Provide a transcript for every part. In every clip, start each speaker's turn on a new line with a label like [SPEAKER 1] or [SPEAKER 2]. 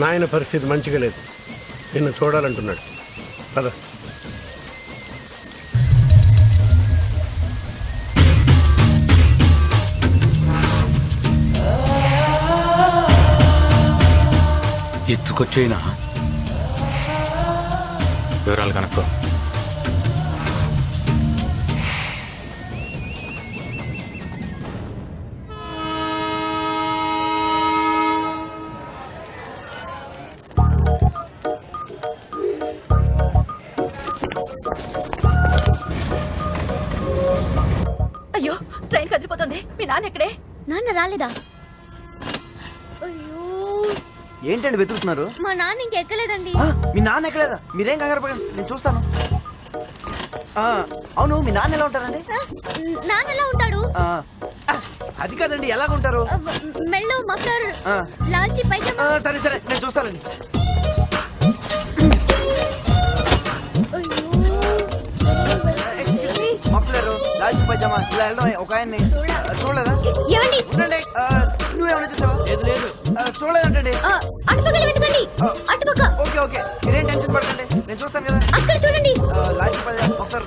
[SPEAKER 1] నాయన పరిస్థితి మంచిగా లేదు, నిన్ను చూడాలంటున్నాడు. పద.
[SPEAKER 2] ఎత్తుకొచ్చేనా వివరాలు కనుక్కో.
[SPEAKER 3] అయ్యో, ట్రైన్ కదిలిపోతుంది. మీ నాన్న ఎక్కడే?
[SPEAKER 4] నాన్న రాలేదా? అయ్యో,
[SPEAKER 5] ఏంటండి వెతుకుతున్నారు?
[SPEAKER 4] మా నాన్న ఇంకెక్కలేదండి.
[SPEAKER 5] మీ నాన్న ఎక్కలేదా? మీరేం కంగారు పడండి, నేను చూస్తాను. అవును, మీ నాన్న ఎలా ఉంటారండి?
[SPEAKER 4] నాన్న ఎలా ఉంటాడు?
[SPEAKER 5] అది కాదండి, ఎలాగ ఉంటారు?
[SPEAKER 4] మెల్లో మఫ్లర్, లాల్చీ పైజామా.
[SPEAKER 5] సరే సరే, నేను చూస్తానండి. మఫ్లర్, లాల్చీ పైజామా, ఇలా వెళ్ళడం ఒక ఆయన్ని చూడలేదా?
[SPEAKER 4] ఏమండి?
[SPEAKER 5] ఉండండి, నువ్వేమైనా చూసావా? లేదు లేదు, చూడలేదంటండి.
[SPEAKER 4] అటుపక్కల వెతకండి. అటుపక్క.
[SPEAKER 5] ఓకే ఓకే, మీరేం టెన్షన్ పడకండి, నేను చూస్తాను కదా.
[SPEAKER 4] అక్కడ చూడండి.
[SPEAKER 5] లాల్చీ పైజామా మఫ్లర్,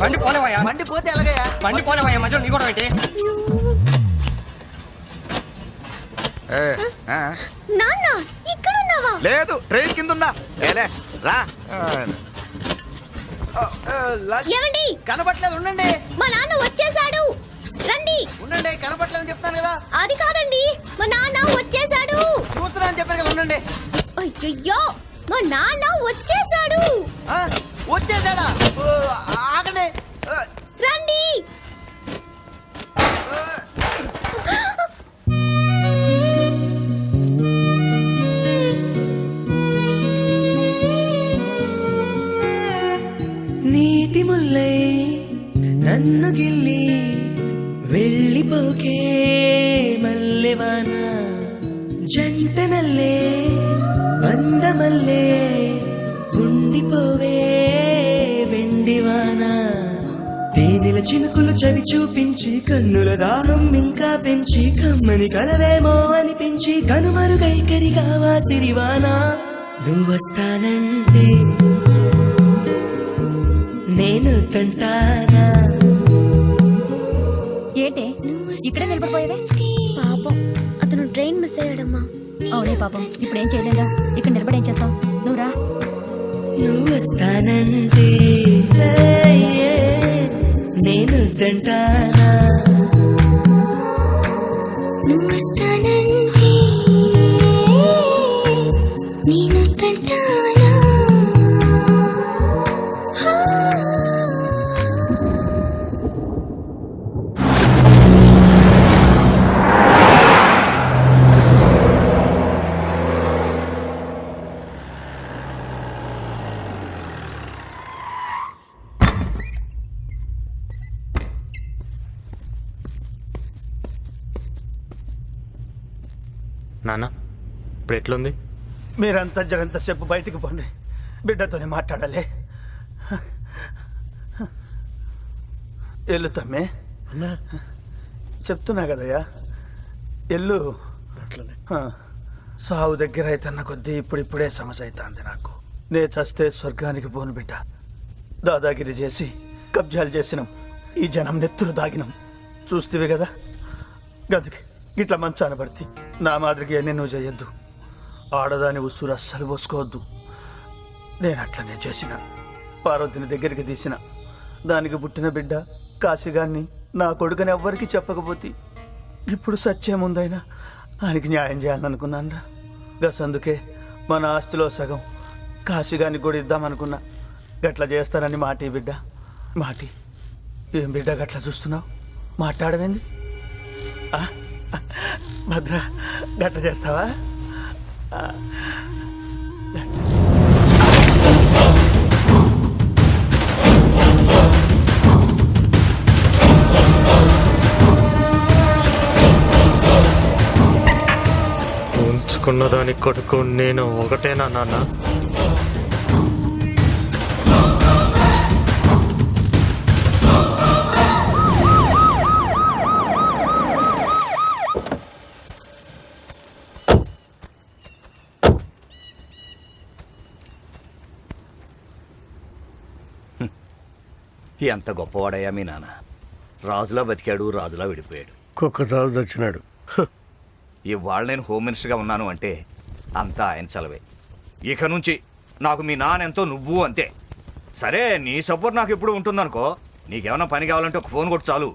[SPEAKER 6] బండి పోనేవయ్యా,
[SPEAKER 5] మండి పోతే ఎలాగయ్యా?
[SPEAKER 6] బండి పోనేవయ్యా, మధ్యలో నీ కూడా పెట్టి.
[SPEAKER 4] నాన్న ఇక్కడ ఉన్నావా?
[SPEAKER 7] లేదు, ట్రైన్ కింద ఉన్నా. ఏలే రా.
[SPEAKER 4] ఏమండి?
[SPEAKER 5] కనబట్లేదు, ఉండండి.
[SPEAKER 4] మా నాన్న వచ్చేసాడు, రండి.
[SPEAKER 5] ఉండండి, కనబట్లేదని చెప్తాను కదా.
[SPEAKER 4] అది కాదండి, మా నాన్న వచ్చేసాడు.
[SPEAKER 5] చూస్తున్నా అని చెప్పాను కదా, ఉండండి.
[SPEAKER 4] అయ్యయ్యో, మా నాన్న వచ్చేసాడు.
[SPEAKER 5] వచ్చేసాడా? ఆగండి,
[SPEAKER 4] రండి.
[SPEAKER 8] నీటి ముల్లై నన్ను గిల్లి వెళ్ళిపోకే మల్లెవాన, జంట నల్లే బందమల్లే ఉండిపోవే వెండివాన. తేనెల చినుకులు చవి చూపించి కన్నుల దాహం ఇంకా పెంచి కమ్మని కలవేమో అనిపించి కనుమరుగైకరిగా వాసిరివాన. నువ్వొస్తానంటే నేను తంటానా.
[SPEAKER 3] ఏంటే ఇక్కడే నిలబడిపోయావే?
[SPEAKER 4] పాపం, అతను ట్రైన్ మిస్ అయ్యాడమ్మా.
[SPEAKER 3] అవునే పాపం, ఇప్పుడు ఏం చేయలేదా? ఇక్కడ నిలబడి ఏం చేస్తావు? నువ్వు రా.
[SPEAKER 8] నువ్వు వస్తానంటే నేను తంటానా.
[SPEAKER 4] నువ్వు వస్తానంటే నేను తంటానా.
[SPEAKER 2] నాన్న ఇప్పుడు ఎట్లుంది?
[SPEAKER 1] మీరంతా జరంతసేపు బయటికి పోండి, బిడ్డతోనే మాట్లాడాలి. ఎల్లు తమ్మే, చెప్తున్నా కదయ్యా, ఎల్లు. సావు దగ్గర అయితన్న కొద్దీ ఇప్పుడిప్పుడే సమస్య అవుతుంది నాకు. నే చస్తే స్వర్గానికి పోను బిడ్డ. దాదాగిరి చేసి కబ్జాలు చేసినాం, ఈ జనం నెత్తులు దాగినాం. చూస్తేవి కదా, గదికి గిట్ల మంచాన పడితే నా మాదిరిగా అన్నీ నువ్వు చేయొద్దు. ఆడదాని ఉసురు అస్సలు పోసుకోవద్దు. నేను అట్లనే చేసిన. పార్వతిని దగ్గరికి తీసిన. దానికి పుట్టిన బిడ్డ కాశీగాన్ని నా కొడుకుని ఎవ్వరికి చెప్పకపోతే ఇప్పుడు సత్యముందైనా ఆయనకి న్యాయం చేయాలనుకున్నాను. గసందుకే మన ఆస్తిలో సగం కాశీగానికి కూడా ఇద్దామనుకున్నా. గట్ల చేస్తానని మాటి బిడ్డ, మాటి. ఏం బిడ్డ గట్ల చూస్తున్నావు? మాట్లాడవేంది? భద్ర, గట్ల చేస్తావా?
[SPEAKER 2] ఉంచుకున్న దాని కొడుకు నేను ఒకటేనా నాన్న?
[SPEAKER 7] ఎంత గొప్పవాడయ్యా మీ నాన్న. రాజులా బతికాడు, రాజులా విడిపోయాడు.
[SPEAKER 9] కుక్క చావు తెచ్చినాడు.
[SPEAKER 7] ఇవాళ నేను హోమ్ మినిస్టర్గా ఉన్నాను అంటే అంతా ఆయన చలవే. ఇక నుంచి నాకు మీ నాన్న ఎంతో, నువ్వు అంతే. సరే, నీ సపోర్ట్ నాకు ఎప్పుడు ఉంటుందనుకో. నీకేమైనా పని కావాలంటే ఒక ఫోన్ కొట్టు చాలు.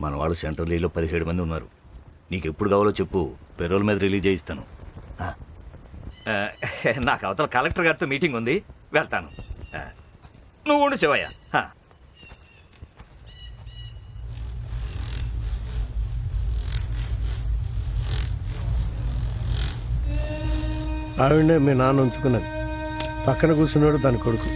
[SPEAKER 7] మన వాళ్ళు సెంట్రల్ 17 మంది ఉన్నారు. నీకు ఎప్పుడు కావాలో చెప్పు, పెరోల్ మీద రిలీజ్ చేయిస్తాను. నాకు అవతల కలెక్టర్ గారితో మీటింగ్ ఉంది, వెళ్తాను. నువ్వు ఉండు శివయ్య.
[SPEAKER 9] ఆవిడనే మీ నాన్న ఉంచుకున్నది. పక్కన కూర్చున్నాడు దాని కొడుకు.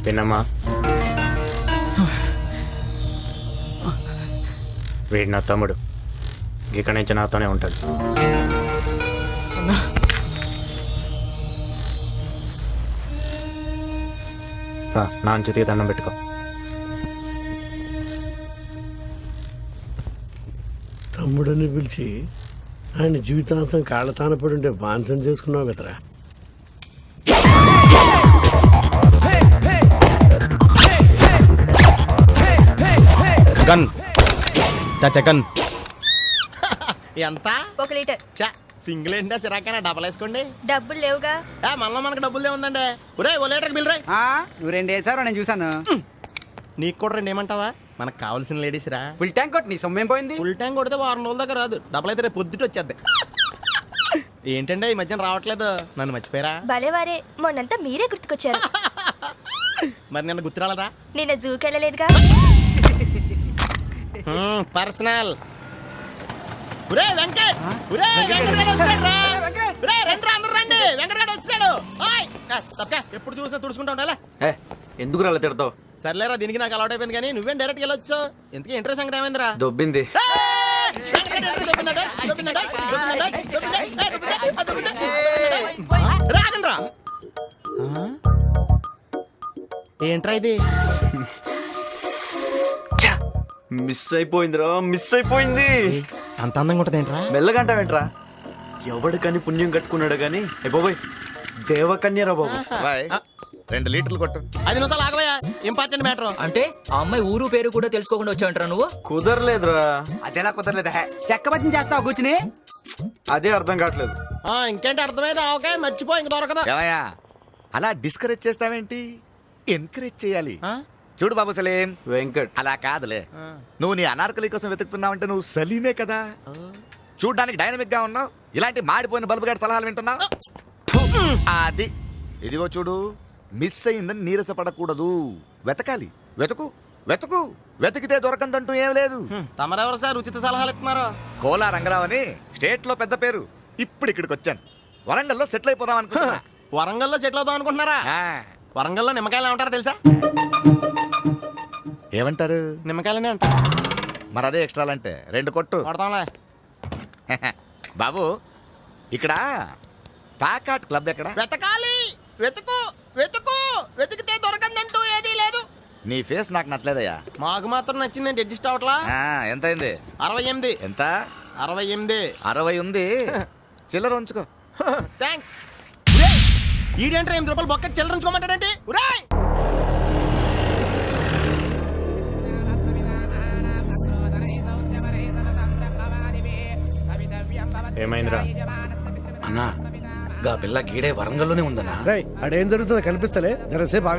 [SPEAKER 2] పిన్నమ్మా, వీడు నా తమ్ముడు. ఇక్కడి నుంచి నాతోనే ఉంటాడు. నాన్న చేతికి దండం పెట్టుకో.
[SPEAKER 9] తమ్ముడని పిలిచి ఆయన జీవితాంతం కాళ్ళతాన పడి ఉంటే బాన్సం చేసుకున్నావు కదరా.
[SPEAKER 10] గన్ గన్ ఎంత?
[SPEAKER 4] 1 లీటర్.
[SPEAKER 10] సింగిల్ ఏంటా సిరాకైనా డబల్ వేసుకోండి.
[SPEAKER 4] డబ్బులు లేవుగా.
[SPEAKER 10] మళ్ళీ మనకు డబ్బులు ఏముందండి. ఒరే ఓ లీటర్ బిల్ రే.
[SPEAKER 5] నువ్వు 2 వేసావు, నేను చూసాను.
[SPEAKER 10] నీకు కూడా 2 ఏమంటావా? మనకు కావాల్సిన లేడీస్ రా.
[SPEAKER 5] ఫుల్ ట్యాంక్ కొట్టి నీ సొమ్మేం పోయింది?
[SPEAKER 10] ఫుల్ ట్యాంక్ కొడితే వారం రోజుల దాకా రాదు. డబ్బులు అయితే రేపు పొద్దుట వచ్చేద్ది. ఏంటంటే ఈ మధ్యన రావట్లేదు, నన్ను మర్చిపోయారా?
[SPEAKER 4] భలేవారే, మొన్నంతా మీరే గుర్తుకొచ్చారు.
[SPEAKER 10] మరి నిన్న గుర్తురాలదా?
[SPEAKER 4] నిన్న జూకి వెళ్ళలేదుగా.
[SPEAKER 10] పర్సనల్. ఒరే వెంకట్, ఒరే వెంకటరాడు వచ్చాడు రా. ఒరే రండి అందరూ రండి, వెంకటరాడు వచ్చాడు. ఓయ్ తప్పక ఎప్పుడు చూసినా తుడుచుకుంటా ఉండాలా.
[SPEAKER 5] ఎందుకు రాలే తిడతావు?
[SPEAKER 10] సర్లేరా, దీనికి నాకు అలవాటు అయిపోయింది. కానీ నువ్వేం డైరెక్ట్ వెళ్ళొచ్చు. ఇంతకీ ఇంట్రెస్ట్ సంగతి ఏమైందిరా?
[SPEAKER 5] దొబ్బింది.
[SPEAKER 10] రాగండ్రా. ఏంట్రా ఇది?
[SPEAKER 5] మిస్ అయిపోయిందిరా, మిస్ అయిపోయింది.
[SPEAKER 10] అంత అందంగా ఉంటుంది ఏంట్రా?
[SPEAKER 5] మెల్లగంటావేంట్రా? ఎవడికని పుణ్యం కట్టుకున్నాడు గాని బాబోయ్, దేవకన్యరా బాబు.
[SPEAKER 7] 2 లీటర్లు కొట్టు.
[SPEAKER 10] 5 నిమిషాలు ఆగవయ్యా, ఇంపార్టెంట్ మ్యాటర్.
[SPEAKER 5] అంటే ఆ అమ్మాయి ఊరు పేరు కూడా తెలుసుకోకుండా వచ్చావంటారా నువ్వు? కుదరలేదురా. అదేలా కుదరలేదా? చెక్క పట్టిన చేస్తావు కూర్చుని. అదే అర్థం కావట్లేదు.
[SPEAKER 10] ఇంకేంటి అర్థమైంది? ఓకే, మర్చిపో, ఇంక దొరకదు.
[SPEAKER 7] ఏమయ్యా, అలా డిస్కరేజ్ చేస్తావేంటి? ఎంకరేజ్ చేయాలి. చూడు బాబు సలీం,
[SPEAKER 5] వెంకట్
[SPEAKER 7] అలా కాదులే. నువ్వు నీ అనార్కలి కోసం వెతుకుతున్నావంటే నువ్వు సలీమే కదా. చూడ్డానికి డైనమిక్ గా ఉన్నావు. ఇలాంటి మాడిపోయిన బల్బు గారి సలహాలు వింటున్నావు. అది ఇదిగో చూడు, మిస్ అయిందని నీరసపడకూడదు. వెతకాలి. వెతుకు వెతుకు, వెతికితే దొరకందంటూ ఏం లేదు.
[SPEAKER 10] తమరెవరు సార్ ఉచిత సలహాలు ఇస్తున్నారు?
[SPEAKER 7] కోలా రంగరావు అని స్టేట్ లో పెద్ద పేరు. ఇప్పుడు ఇక్కడికి వచ్చాను. వరంగల్లో సెటిల్ అయిపోదాం అనుకుంటున్నా.
[SPEAKER 10] వరంగల్లో సెటిల్ అవుదాం అనుకుంటున్నారా? వరంగల్లో నిమ్మకాయలు ఏమంటారో తెలుసా?
[SPEAKER 7] ఏమంటారు?
[SPEAKER 10] నిమ్మకాయలనే అంటారు.
[SPEAKER 7] మరి అదే ఎక్స్ట్రాలంటే 2 కొట్టు.
[SPEAKER 10] కొడతాంలే.
[SPEAKER 7] బాబు, ఇక్కడ ప్యాకాట్ క్లబ్ ఎక్కడ?
[SPEAKER 10] వెతకాలి. వెతుకు వెతుకు, వెతికితే దొరకందంటూ ఏదీ లేదు.
[SPEAKER 7] నీ ఫేస్ నాకు నచ్చలేదయ్యా.
[SPEAKER 10] మాకు మాత్రం నచ్చిందండి. అడ్జస్ట్ అవట్లా.
[SPEAKER 7] ఎంత అయింది?
[SPEAKER 10] 68.
[SPEAKER 7] ఎంత?
[SPEAKER 10] 68.
[SPEAKER 7] 60 ఉంది. చిల్లర ఉంచుకో.
[SPEAKER 10] థ్యాంక్స్. ఈడేంట్రా 8 రూపాయలు బొక్కటి చిల్లర ఉంచుకోమంటాడేంటి?
[SPEAKER 2] ఏమైందిరా?
[SPEAKER 1] అన్నా, గా పిల్ల గీడే వరంగల్లోనే ఉందన్నా.
[SPEAKER 9] రేయ్, అడేం జరుగుతుందో కనిపిస్తలే, జరసేపు ఆగలే.